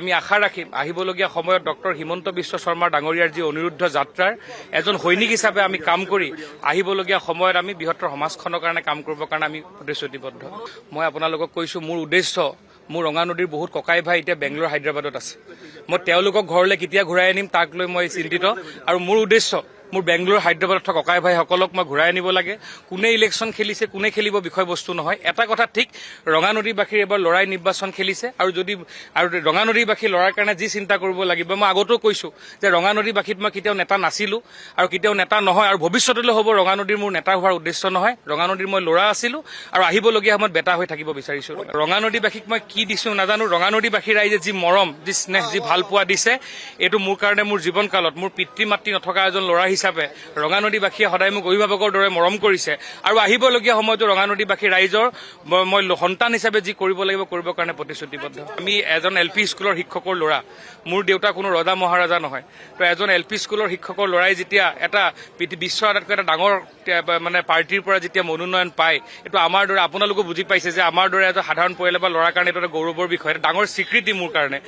আমি আশা ৰাখিম আহিবলগীয়া সময়ত ডক্টৰ হিমন্ত বিশ্ব শৰ্মা ডাঙৰীয়াৰ যি অনিৰুদ্ধ যাত্ৰাৰ এজন সৈনিক হিচাপে আমি কাম কৰি আহিবলগীয়া সময়ত আমি বৃহত্তৰ সমাজখনৰ কাৰণে কাম কৰিবৰ কাৰণে আমি প্ৰতিশ্ৰুতিবদ্ধ। মই আপোনালোকক কৈছো মোৰ উদ্দেশ্য মোৰ ৰঙা নদীৰ বহুত ককাই ভাই এতিয়া বেংগলোৰ হায়দৰাবাদত আছে। মই তেওঁলোকক ঘৰলৈ কেতিয়া ঘূৰাই আনিম তাক লৈ মই চিন্তিত আৰু মোৰ উদ্দেশ্য মোৰ বেংগলোৰ হায়দৰাবাদত থকা ককাই ভাইসকলক মই ঘূৰাই আনিব লাগে। কোনে ইলেকশ্যন খেলিছে কোনে খেলিব বিষয়বস্তু নহয়। এটা কথা ঠিক ৰঙা নদীবাসীৰ এবাৰ লৰাই নিৰ্বাচন খেলিছে আৰু ৰঙা নদীবাসী লৰাৰ কাৰণে যি চিন্তা কৰিব লাগিব মই আগতেও কৈছো যে ৰঙা নদীবাসীত মই কেতিয়াও নেতা নাছিলো আৰু কেতিয়াও নেতা নহয় আৰু ভৱিষ্যতলৈ হ'ব ৰঙা নদীৰ মোৰ নেতা হোৱাৰ উদ্দেশ্য নহয়। ৰঙা নদীৰ মই লৰা আছিলো আৰু আহিবলগীয়া সময়ত বেটা হৈ থাকিব বিচাৰিছো। ৰঙা নদীবাসীক মই কি দিছো নাজানো। ৰঙা নদীবাসী ৰাইজে যি মৰম যি স্নেহ যি ভাল পোৱা দিছে এইটো মোৰ কাৰণে মোৰ জীৱনকালত মোৰ পিতৃ মাতৃ নথকা এজন ল'ৰা হিচাপে ৰঙা নদীবাসীয়ে সদায় মোক অভিভাৱকৰ দৰে মৰম কৰিছে আৰু আহিবলগীয়া সময়তো ৰঙা নদীবাসী ৰাইজৰ মই সন্তান হিচাপে যি কৰিব লাগিব কৰিবৰ কাৰণে প্ৰতিশ্ৰুতিবদ্ধ। আমি এজন LP স্কুলৰ শিক্ষকৰ ল'ৰা। মোৰ দেউতা কোনো ৰজা মহাৰাজা নহয়। তো এজন LP স্কুলৰ শিক্ষকৰ ল'ৰাই যেতিয়া এটা বিশ্বৰ আটাইতকৈ এটা ডাঙৰ পাৰ্টিৰ পৰা যেতিয়া মনোনয়ন পায় এইটো আমাৰ দৰে আপোনালোকো বুজি পাইছে যে আমাৰ দৰে এজন সাধাৰণ পৰিয়ালৰ বা ল'ৰাৰ কাৰণে এইটো এটা গৌৰৱৰ বিষয়, এটা ডাঙৰ স্বীকৃতি মোৰ কাৰণে।